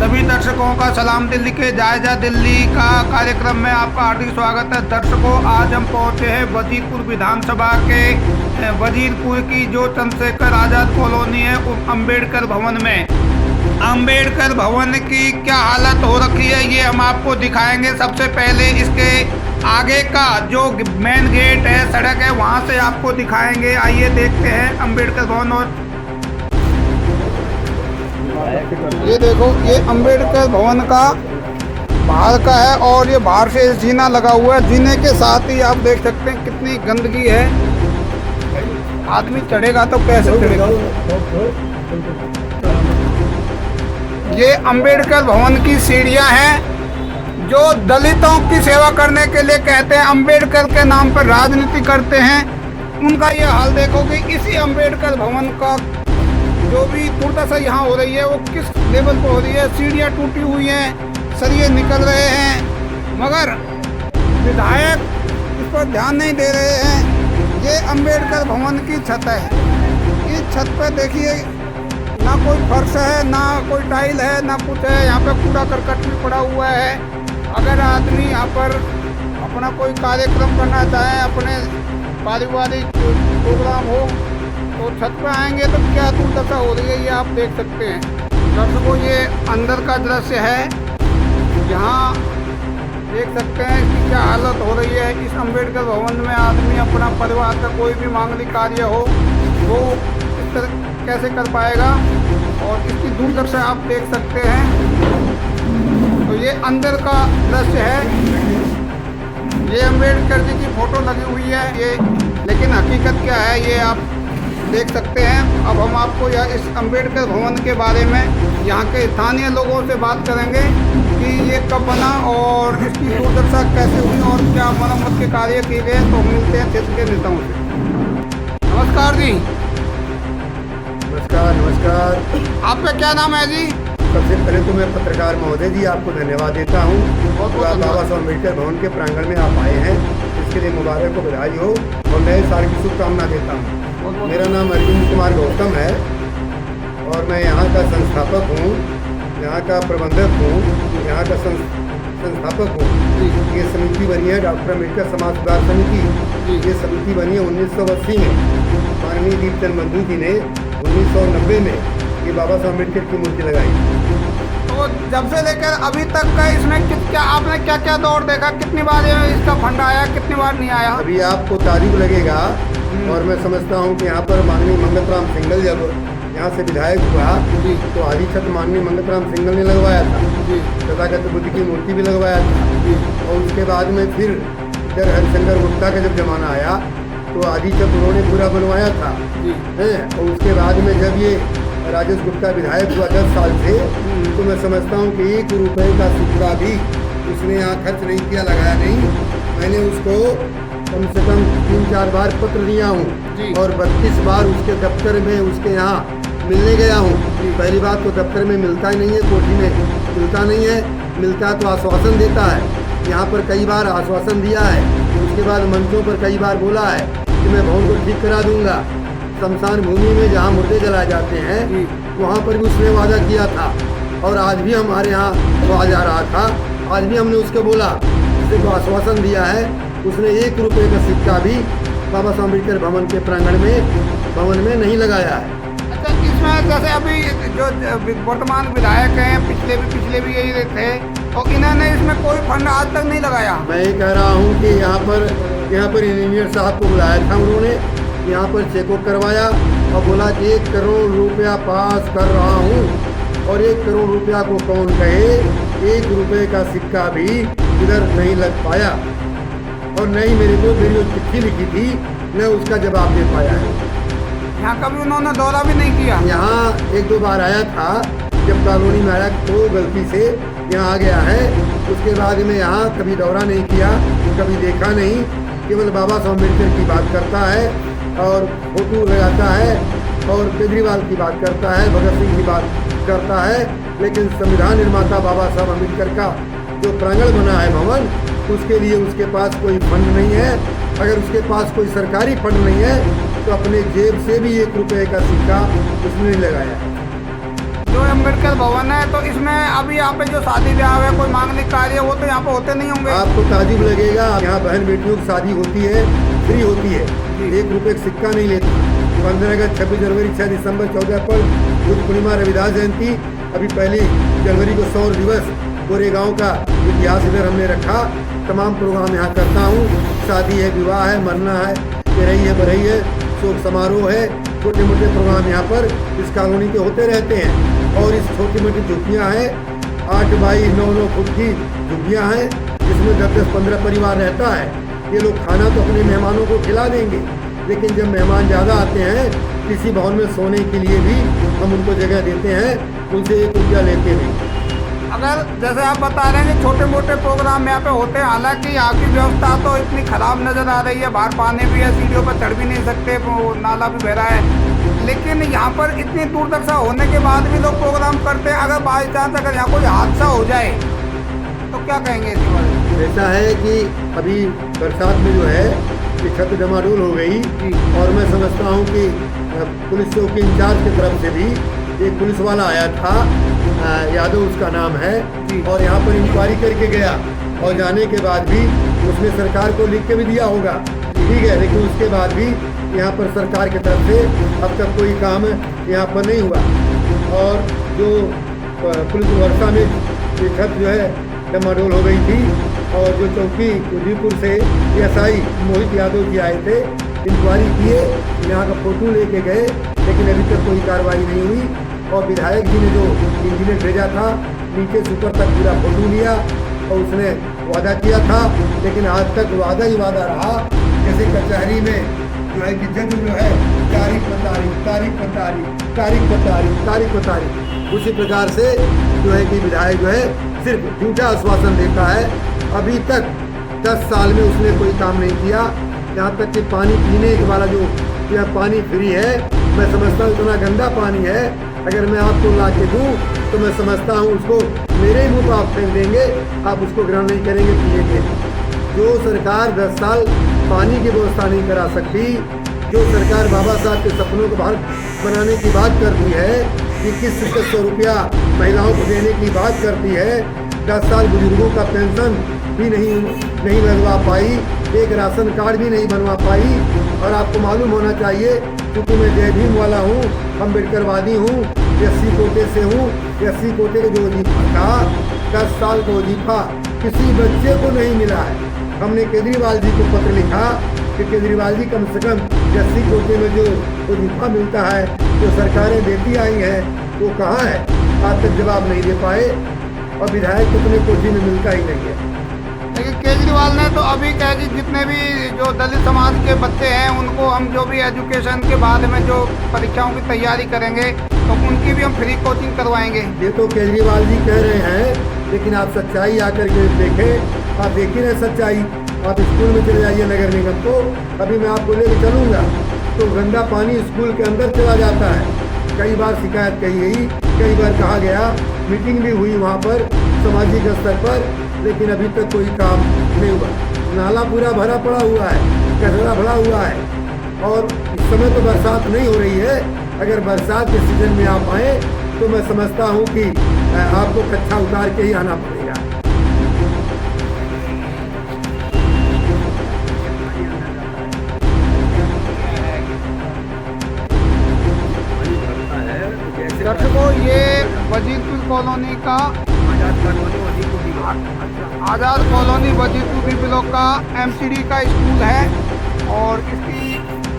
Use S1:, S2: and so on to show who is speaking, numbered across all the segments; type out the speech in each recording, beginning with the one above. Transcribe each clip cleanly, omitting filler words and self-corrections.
S1: सभी दर्शकों का सलाम। दिल्ली के जायजा दिल्ली का कार्यक्रम में आपका हार्दिक स्वागत है। दर्शकों, आज हम पहुंचे हैं वजीरपुर विधानसभा के वजीरपुर की जो चंद्रशेखर आजाद कॉलोनी है अंबेडकर भवन में। अंबेडकर भवन की क्या हालत हो रखी है ये हम आपको दिखाएंगे। सबसे पहले इसके आगे का जो मेन गेट है, सड़क है, वहां से आपको दिखाएंगे। आइए देखते हैं अंबेडकर भवन। और ये देखो, ये अंबेडकर भवन का बाहर का है और ये बाहर से जीना लगा हुआ है। जीने के साथ ही आप देख सकते हैं कितनी गंदगी है। आदमी चढ़ेगा तो कैसे चढ़ेगा। ये अंबेडकर भवन की सीढ़ियां हैं जो दलितों की सेवा करने के लिए कहते हैं, अंबेडकर के नाम पर राजनीति करते हैं। उनका ये हाल देखो कि इसी अंबेडकर भवन का जो भी दुर्दशा यहाँ हो रही है वो किस लेवल पर हो रही है। सीढ़ियाँ टूटी हुई हैं, सरिये निकल रहे हैं, मगर विधायक इस पर ध्यान नहीं दे रहे हैं। ये अंबेडकर भवन की छत है। इस छत पर देखिए ना कोई फर्श है, ना कोई टाइल है, ना कुछ है। यहाँ पे कूड़ा करकट भी पड़ा हुआ है। अगर आदमी यहाँ पर अपना कोई कार्यक्रम करना चाहे, अपने पारिवारिक प्रोग्राम हो, तो छत पर आएंगे तो क्या दुर्दशा हो रही है ये आप देख सकते हैं। दर्शकों, ये अंदर का दृश्य है। यहाँ देख सकते हैं कि क्या हालत हो रही है। इस अंबेडकर भवन में आदमी अपना परिवार का कोई भी मांगलिक कार्य हो वो इस तरह कैसे कर पाएगा, और इसकी दुर्दशा आप देख सकते हैं। तो ये अंदर का दृश्य है। ये अंबेडकर जी की फोटो लगी हुई है ये, लेकिन हकीकत क्या है ये आप देख सकते हैं। अब हम आपको इस अंबेडकर भवन के बारे में यहाँ के स्थानीय लोगों से बात करेंगे कि ये कब बना और इसकी दुर्दशा कैसे हुई और क्या मरम्मत के कार्य किए गए। तो मिलते हैं क्षेत्र के नेताओं से। नमस्कार जी।
S2: नमस्कार।
S1: आपका क्या नाम है जी?
S2: सबसे पहले तो मैं पत्रकार महोदय जी आपको धन्यवाद देता हूँ। बाबा साहब अम्बेडकर भवन के प्रांगण में आप आए हैं, इसके लिए मुबारक हो, बधाई हो और नए साल की शुभकामना देता हूँ। मेरा नाम अरविंद कुमार गौतम है और मैं यहाँ का संस्थापक हूँ, यहाँ का प्रबंधक हूँ, यहाँ का संस्थापक हूँ। ये समिति बनी है डॉक्टर अम्बेडकर समाज सुधार समिति। ये समिति बनी है 1980 में। माननीय दीपचंद बंधु जी ने 1990 में ये बाबा साहब अम्बेडकर की मूर्ति लगाई।
S1: तो जब से लेकर अभी तक का इसमें आपने क्या क्या दौर देखा? कितनी बार इसका फंड आया, कितनी बार नहीं आया?
S2: अभी आपको तारीफ लगेगा और मैं समझता हूँ कि यहाँ पर माननीय मंगतराम सिंगल जब यहाँ से विधायक हुआ तो आधी छत माननीय मंगतराम सिंगल ने लगवाया था। तथागत बुद्ध की मूर्ति भी लगवाया था। और उसके बाद में फिर इधर हरिशंकर गुप्ता का जब जमाना आया तो आधी छत उन्होंने पूरा बनवाया था। और उसके बाद में जब ये राजेश गुप्ता विधायक हुआ 10 साल से, तो मैं समझता हूँ कि 1 रुपये का सिक्का भी उसने यहाँ खर्च नहीं किया, लगाया नहीं। मैंने उसको कम से कम 3-4 बार पत्र दिया हूँ और 32 बार उसके दफ्तर में उसके यहाँ मिलने गया हूँ। पहली बात तो दफ्तर में मिलता ही नहीं है, कोठी में मिलता नहीं है, मिलता तो आश्वासन देता है। यहाँ पर कई बार आश्वासन दिया है, उसके बाद मंचों पर कई बार बोला है कि मैं भवन को ठीक करा दूंगा। शमशान भूमि में जहाँ मुर्दे जलाए जाते हैं वहाँ पर भी उसने वादा किया था और आज भी हमारे यहाँ वो आ जा रहा था। आज भी हमने उसको बोला, उससे को आश्वासन दिया है। उसने 1 रुपये का सिक्का भी बाबा साहब अम्बेडकर भवन के प्रांगण में नहीं लगाया है।
S1: अच्छा, इसमें जैसे अभी जो वर्तमान विधायक हैं, पिछले भी यही थे, और इन्होंने इसमें कोई फंड आज तक नहीं लगाया।
S2: मैं ये कह रहा हूँ कि यहाँ पर इंजीनियर साहब को बुलाया था, उन्होंने यहाँ पर चेकअप करवाया और बोला कि 1 करोड़ रुपया पास कर रहा हूँ। और 1 करोड़ रुपया को कौन कहे, 1 रुपये का सिक्का भी इधर नहीं लग पाया। और नहीं मेरी जो चिट्ठी लिखी थी मैं उसका जवाब दे पाया है।
S1: यहाँ कभी उन्होंने दौरा भी नहीं किया।
S2: यहाँ 1-2 बार आया था, जब कॉलोनी में आया तो गलती से यहाँ आ गया है। उसके बाद में यहाँ कभी दौरा नहीं किया, कभी देखा नहीं। केवल बाबा साहब अम्बेडकर की बात करता है और फोटो लगाता है और केजरीवाल की बात करता है, भगत सिंह की बात करता है। लेकिन संविधान निर्माता बाबा साहब अम्बेडकर का जो प्रांगण बना है भवन, उसके लिए उसके पास कोई फंड नहीं है। अगर उसके पास कोई सरकारी फंड नहीं है तो अपने जेब से भी 1 रुपये का सिक्का उसने नहीं लगाया है।
S1: जो अम्बेडकर भवन है, तो इसमें अभी यहाँ पे जो शादी ब्याह है, कोई मांगलिक कार्य, वो तो यहाँ पे होते नहीं होंगे।
S2: आपको ताजुब लगेगा, यहाँ बहन बेटियों की शादी होती है, फ्री होती है, 1 रुपये का सिक्का नहीं लेता। 15 अगस्त, 26 जनवरी, 6 दिसंबर, 14 अप्रैल, बुद्ध पूर्णिमा, रविदास जयंती, अभी 1 जनवरी को सौर दिवस, पूरे गांव का इतिहास इधर हमने रखा। तमाम प्रोग्राम यहाँ करता हूँ। शादी है, विवाह है, मरना है, तेरही है, बरही है, शोक समारोह है, छोटे मोटे प्रोग्राम यहाँ पर इस कॉलोनी के होते रहते हैं। और इस छोटी मोटी झुग्गियाँ हैं, 8 बाई 9 फुट की झुग्गियाँ हैं, जिसमें 10-15 परिवार रहता है। ये लोग खाना तो अपने मेहमानों को खिला देंगे, लेकिन जब मेहमान ज़्यादा आते हैं, किसी भवन में सोने के लिए भी हम उनको जगह देते हैं, उनसे 1 रुपया लेते नहीं।
S1: अगर जैसे आप बता रहे हैं कि छोटे मोटे प्रोग्राम यहाँ पे होते हैं, हालांकि यहाँ की व्यवस्था तो इतनी खराब नज़र आ रही है, बाहर पानी भी है, सीढ़ियों पर चढ़ भी नहीं सकते, नाला भी बह रहा है, लेकिन यहाँ पर इतनी दुर्दशा होने के बाद भी लोग प्रोग्राम करते हैं। अगर बाई चांस अगर यहाँ कोई हादसा हो जाए तो क्या कहेंगे इसके बारे में?
S2: ऐसा है कि अभी बरसात में जो है कि छत डमाडोल हो गई, और मैं समझता हूँ कि पुलिस चौकी इंचार्ज की तरफ से भी एक पुलिस वाला आया था, यादव उसका नाम है, और यहाँ पर इंक्वायरी करके गया, और जाने के बाद भी उसने सरकार को लिख के भी दिया होगा, ठीक है, लेकिन उसके बाद भी यहाँ पर सरकार की तरफ से अब तक कोई काम यहाँ पर नहीं हुआ। और जो पुलिस वर्षा में ये छत जो है डमाडोल हो गई थी, और जो चौकी उदयपुर से एसआई मोहित यादव जी आए थे, इंक्वायरी किए, यहाँ का फोटो लेके गए, लेकिन अभी तक कोई कार्रवाई नहीं हुई। और विधायक जी ने जो इंजीनियर भेजा था, नीचे से ऊपर तक पूरा फोटो लिया, और उसने वादा किया था, लेकिन आज तक वादा ही वादा रहा। जैसे कचहरी में जो है कि जज जो है तारीख पर तारीख, तारीख पर तारीख, तारीख पर तारीख, तारीख पर तारीख, उसी प्रकार से जो है कि विधायक जो है सिर्फ झूठा आश्वासन देता है। अभी तक 10 साल में उसने कोई काम नहीं किया। यहाँ तक कि पानी पीने वाला जो यह पानी फ्री है, मैं समझता हूँ इतना गंदा पानी है, अगर मैं आपको ला के दूँ तो मैं समझता हूँ उसको मेरे ही मुँह पर आप फेंक देंगे, आप उसको ग्रहण नहीं करेंगे, पिएंगे। जो सरकार 10 साल पानी की व्यवस्था नहीं करा सकती, जो सरकार बाबा साहब के सपनों को भारत बनाने की बात करती है, 2100 रुपया महिलाओं को देने की बात करती है, 10 साल बुजुर्गों का पेंशन भी नहीं लगवा पाई, एक राशन कार्ड भी नहीं बनवा पाई। और आपको मालूम होना चाहिए, क्योंकि मैं जय भीम वाला हूँ, अम्बेडकरवादी हूँ, SC कोटे से हूँ, SC कोटे का जो वजीफा था, 10 साल का वजीफा किसी बच्चे को नहीं मिला है। हमने केजरीवाल जी को पत्र लिखा कि केजरीवाल जी कम से कम SC कोटे में जो वजीफा मिलता है, जो सरकारें देती आई हैं, वो कहाँ है, आज तक जवाब नहीं दे पाए, और विधायक को अपने कोठी में मिलता ही नहीं है।
S1: लेकिन केजरीवाल ने तो अभी कहा कि जितने भी जो दलित समाज के बच्चे हैं, उनको हम जो भी एजुकेशन के बाद में जो परीक्षाओं की तैयारी करेंगे, तो उनकी भी हम फ्री कोचिंग करवाएंगे।
S2: ये तो केजरीवाल जी कह रहे हैं, लेकिन आप सच्चाई आकर के देखें, आप देखिए ना सच्चाई। आप स्कूल में चले जाइए नगर निगम को, अभी मैं आपको लेकर चलूँगा, तो गंदा पानी स्कूल के अंदर चला जाता है। कई बार शिकायत कही गई, कई बार कहा गया, मीटिंग भी हुई वहाँ पर सामाजिक स्तर पर, लेकिन अभी तक कोई काम नहीं हुआ। नाला पूरा भरा पड़ा हुआ है, कचरा भरा हुआ है, और इस समय तो बरसात नहीं हो रही है। अगर बरसात के सीजन में आप आए तो मैं समझता हूँ कि आपको कच्चा उतार के ही आना पड़ेगा।
S1: दर्शकों, ये वजीरपुर कॉलोनी का आज़ाद कॉलोनी वजीरपुर ब्लॉक का MCD का स्कूल है, और इसकी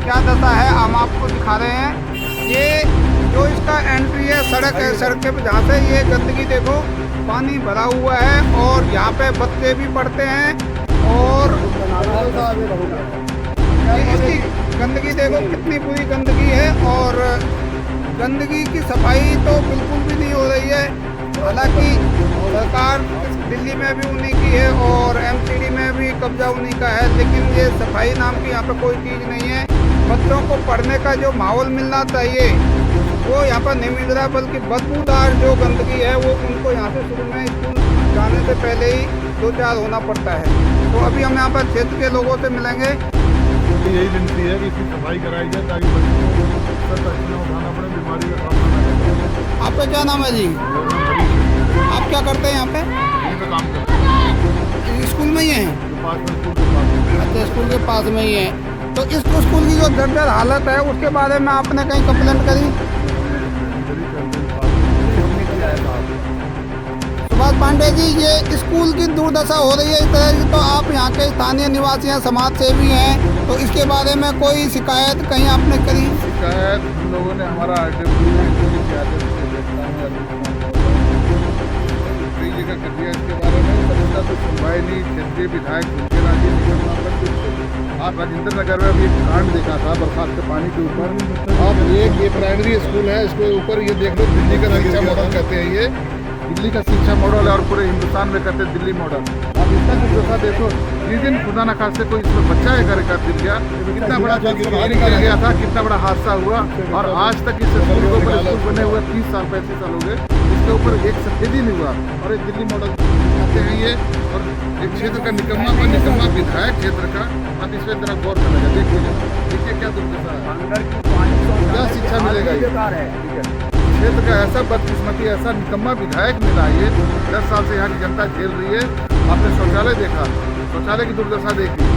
S1: क्या दशा है हम आपको दिखा रहे हैं। ये जो इसका एंट्री है, सड़क है, सड़क के जहाँ से ये गंदगी देखो, पानी भरा हुआ है, और यहाँ पे बच्चे भी पढ़ते हैं, और इसकी गंदगी देखो कितनी बुरी गंदगी है, और गंदगी की सफाई तो बिल्कुल भी नहीं हो रही है। हालांकि सरकार दिल्ली में भी उन्हीं की है, और MCD में भी कब्जा उन्हीं का है, लेकिन ये सफाई नाम की यहाँ पर कोई चीज़ नहीं है। बच्चों को पढ़ने का जो माहौल मिलना चाहिए वो यहाँ पर नहीं मिल रहा, बल्कि बदबूदार जो गंदगी है वो उनको यहाँ से शुरू में स्कूल जाने से पहले ही 2-4 होना पड़ता है। तो अभी हम यहाँ पर क्षेत्र के लोगों से मिलेंगे।
S3: हमारी यही विनती है कि इसकी सफाई कराई जाए ताकि बच्चों को सख्त एक्शन उठाना पड़े, बीमारी का सामना न करना पड़े।
S1: आपका क्या नाम है जी?
S3: मेरा नाम हरीश है,
S1: आप क्या करते हैं यहाँ पे?
S3: यहीं पे काम करते हैं,
S1: स्कूल में ही हैं?
S3: जो पास में स्कूल के पास में।
S1: अच्छा, स्कूल के पास में ही है। तो इस स्कूल की जो जर्जर हालत है उसके बारे में आपने कहीं कंप्लेंट करी?
S3: हमने किया है साहब।
S1: सुभाष पांडे जी, ये स्कूल की दुर्दशा हो रही है इस तरह की, तो आप यहाँ के स्थानीय निवासी हैं, समाज सेवी हैं, तो इसके बारे में कोई शिकायत कहीं आपने करी?
S3: शिकायत हम लोगों ने हमारा RTO कई जगह कर दिया इसके बारे में, पर इसका तो सुनवाई नहीं। क्षेत्रीय विधायक उनके राजी निकलना पर आप राजेंद्र नगर में अभी एक कांड देखा था बरसात के पानी के ऊपर। अब ये प्राइमरी स्कूल है, इसके ऊपर ये देख लो दिल्ली का शिक्षा मॉडल कहते हैं, ये दिल्ली का शिक्षा मॉडल है और पूरे हिंदुस्तान में कहते हैं दिल्ली मॉडल। अब इसका जो जैसा देखो, जिस दिन खुदा न खास्ते कोई इसमें बच्चा है घर का गिर गया, कितना बड़ा गिर गया था, कितना बड़ा हादसा हुआ, और आज तक इस स्कूल के ऊपर स्कूल बने हुए 30 साल 35 साल हो गए, इसके ऊपर एक सफेद ही नहीं हुआ। और एक दिल्ली मॉडल आते हैं ये, और एक क्षेत्र का निकम्मा विधायक क्षेत्र का, आप इस पर जरा गौर करना, देखिए क्या दुर्दशा है, क्या शिक्षा मिलेगा ये क्षेत्र का। ऐसा बदकिस्मती, ऐसा निकम्मा विधायक मिला ये। 10 साल से यहाँ की जनता झेल रही है। आपने शौचालय देखा, शौचालय की दुर्दशा देखी,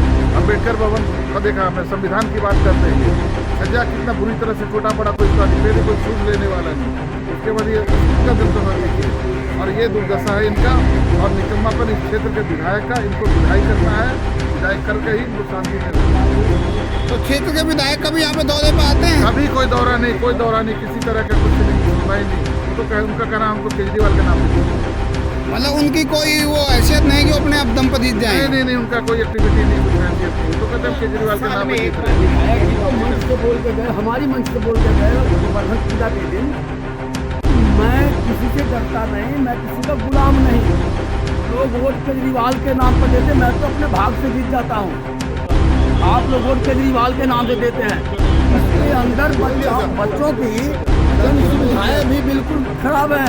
S3: अम्बेडकर भवन का देखा, हमें संविधान की बात करते हैं, छज्जा कितना बुरी तरह से टूटा पड़ा, कोई रिपेयरिंग कोई सूझ लेने वाला नहीं। उसके बाद ये इसका दुर्दशा देखिए, और ये दुर्दशा है इनका, और निकम्मापन इस क्षेत्र के विधायक का। इनको विधायक करना है, विधायक करके ही इनको शांति देना है।
S1: तो क्षेत्र के विधायक कभी यहाँ पे दौरे पे आते हैं?
S3: अभी कोई दौरा नहीं, कोई दौरा नहीं, किसी तरह का कुछ नहीं, सुनवाई नहीं। उनका कहना हमको केजरीवाल के नाम पे,
S1: मतलब उनकी कोई वो हैसियत नहीं कि वो अपने आप दम पर जीत जाए?
S3: नहीं, उनका कोई एक्टिविटी नहीं, कुछ हैसियत नहीं। तो कहते हम केजरीवाल के नाम पे जीत रहे हैं।
S4: विधायक जी तो मंच से बोल के गए, हमारी मंच से बोल के गए गोवर्धन पूजा के दिन, मैं किसी से डरता नहीं, मैं किसी का गुलाम नहीं। लोग वोट केजरीवाल के नाम पर देते, मैं तो अपने भाग से जीत जाता हूँ। आप लोग वोट केजरीवाल के नाम से देते हैं। इसके अंदर बच्चों की जन सुविधाएं भी बिल्कुल खराब है।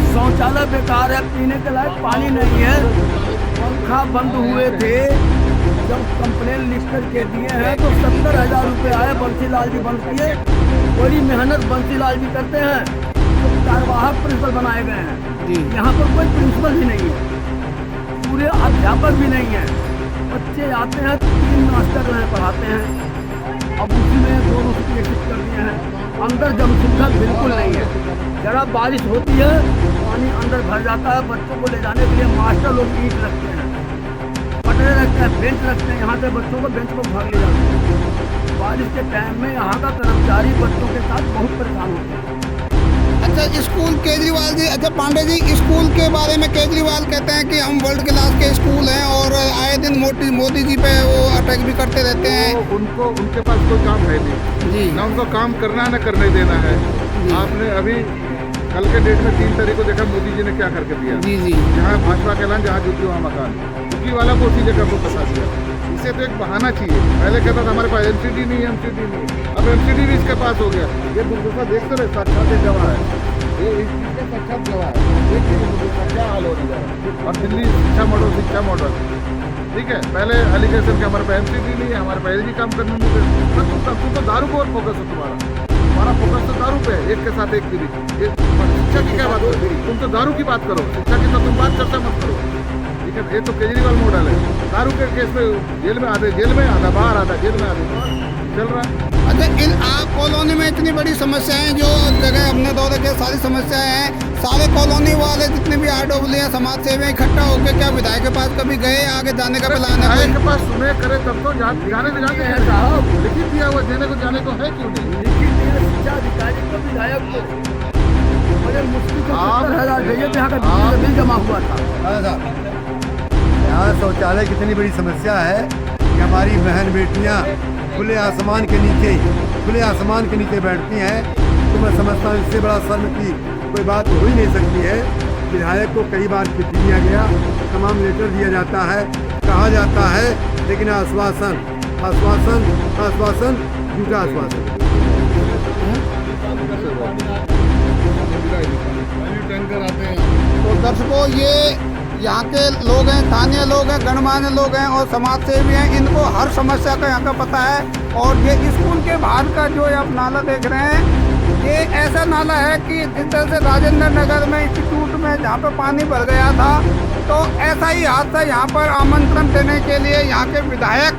S4: शौचालय बेकार है, पीने के लायक पानी नहीं है, पंखा बंद हुए थे। जब कंप्लेन लिख कर के दिए हैं तो 70,000 रुपये आए, बंसीलाल जी बंद किए। बड़ी मेहनत बंसीलाल जी करते हैं, तो कार्यवाहक प्रिंसिपल बनाए गए हैं। यहाँ पर कोई प्रिंसिपल भी नहीं है, पूरे अध्यापक भी नहीं है। बच्चे आते हैं, 3 मास्टर हैं पढ़ाते हैं, अब उसी में 2 नौकरी शिफ्ट कर दिए हैं। अंदर जब सुविधा बिल्कुल नहीं है, जरा बारिश होती है पानी अंदर भर जाता है। बच्चों को ले जाने के लिए मास्टर लोग ईंट रखते हैं, पटरे रखते हैं, बेंच रखते हैं, यहाँ से बच्चों को बेंच पर भाग ले जाते हैं। बारिश के टाइम में यहाँ का कर्मचारी बच्चों के साथ बहुत परेशान होते हैं।
S1: अच्छा, स्कूल केजरीवाल जी, अच्छा पांडे जी, स्कूल के बारे में केजरीवाल कहते हैं कि हम वर्ल्ड क्लास के स्कूल हैं, और आए दिन मोदी जी पे वो अटैक भी करते रहते हैं।
S3: उनको उनके पास कोई काम है नहीं
S1: जी,
S3: ना, उनको काम करना है ना करने देना है। आपने अभी कल के डेट में 3 तारीख को देखा मोदी जी ने क्या करके दिया।
S1: जी,
S3: जहाँ भाजपा का ऐलान, जहाँ जुटी वहाँ मकान, जुटी वाला को उसी जगह को फंसा दिया। इसे तो एक बहाना चाहिए। पहले कहता था हमारे पास MCD नहीं, अब MCD भी इसके पास हो गया। ये दुर्दशा देखते रहे, साक्षात एक गवाह है, ये इसका साक्षात गवाह है। देखिए दुर्दशा क्या हाल होने जा रहा है। और दिल्ली शिक्षा मॉडल ठीक है, पहले एलिगेशन के हमारे पास MCD नहीं है, हमारे पास भी काम करने नहीं देते। तुम तो दारू को और फोकस है, तुम्हारा फोकस तो दारू पे है, एक के साथ एक फ्री। ये शिक्षा की क्या बात करो, तुम तो दारू की बात करो, शिक्षा की तो तुम बात चर्चा मत करो। ठीक है, ये तो केजरीवाल मॉडल है। दारू के केस में जेल में आधा बाहर आता, जेल में आधा चल रहा है।
S1: अच्छा, इन आप कॉलोनी में इतनी बड़ी समस्याएं, जो जगह हमने दौरे के सारी समस्याएं हैं, सारे कॉलोनी वाले जितने भी RWL हैं, समाज सेवी इकट्ठा होकर क्या विधायक के पास कभी गए? आगे जाने का प्लान है?
S3: विधायक के पास सुने करे तब तो जाने तो जाते हैं साहब, लिखित दिया हुआ देने को जाने को है क्यों नहीं?
S4: लिखित दिया शिक्षा अधिकारी को, विधायक को, बड़े मुश्किल से 70,000 भेजे थे। यहाँ का बिल जमा हुआ था।
S2: यहाँ शौचालय की इतनी बड़ी समस्या है कि हमारी बहन बेटियाँ खुले आसमान के नीचे बैठती हैं। तो मैं समझता हूँ इससे बड़ा शर्म की कोई बात हो ही नहीं सकती है। विधायक को कई बार चिट्ठी दिया गया, तमाम लेटर दिया जाता है, कहा जाता है, लेकिन आश्वासन झूठा आश्वासन।
S3: टैंकर आते हैं।
S1: तो दर्शकों, ये यहाँ के लोग हैं, स्थानीय लोग हैं, गणमान्य लोग हैं और समाज सेवी हैं, इनको हर समस्या का यहाँ का पता है। और ये स्कूल के बाहर का जो आप नाला देख रहे हैं, ये ऐसा नाला है कि जिस तरह से राजेंद्र नगर में इंस्टीट्यूट में जहाँ पे पानी भर गया था, तो ऐसा ही हादसा यहाँ पर आमंत्रण देने के लिए यहाँ के विधायक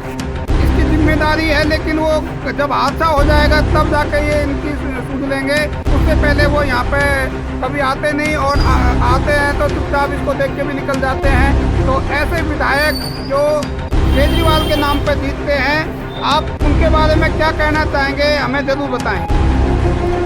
S1: इसकी जिम्मेदारी है। लेकिन वो जब हादसा हो जाएगा तब जाके ये इनकी सूझ लेंगे, उससे पहले वो यहाँ पे कभी आते नहीं और आते हैं तो चुपचाप इसको देख के भी निकल जाते हैं। तो ऐसे विधायक जो केजरीवाल के नाम पर जीतते हैं, आप उनके बारे में क्या कहना चाहेंगे, हमें ज़रूर बताएं।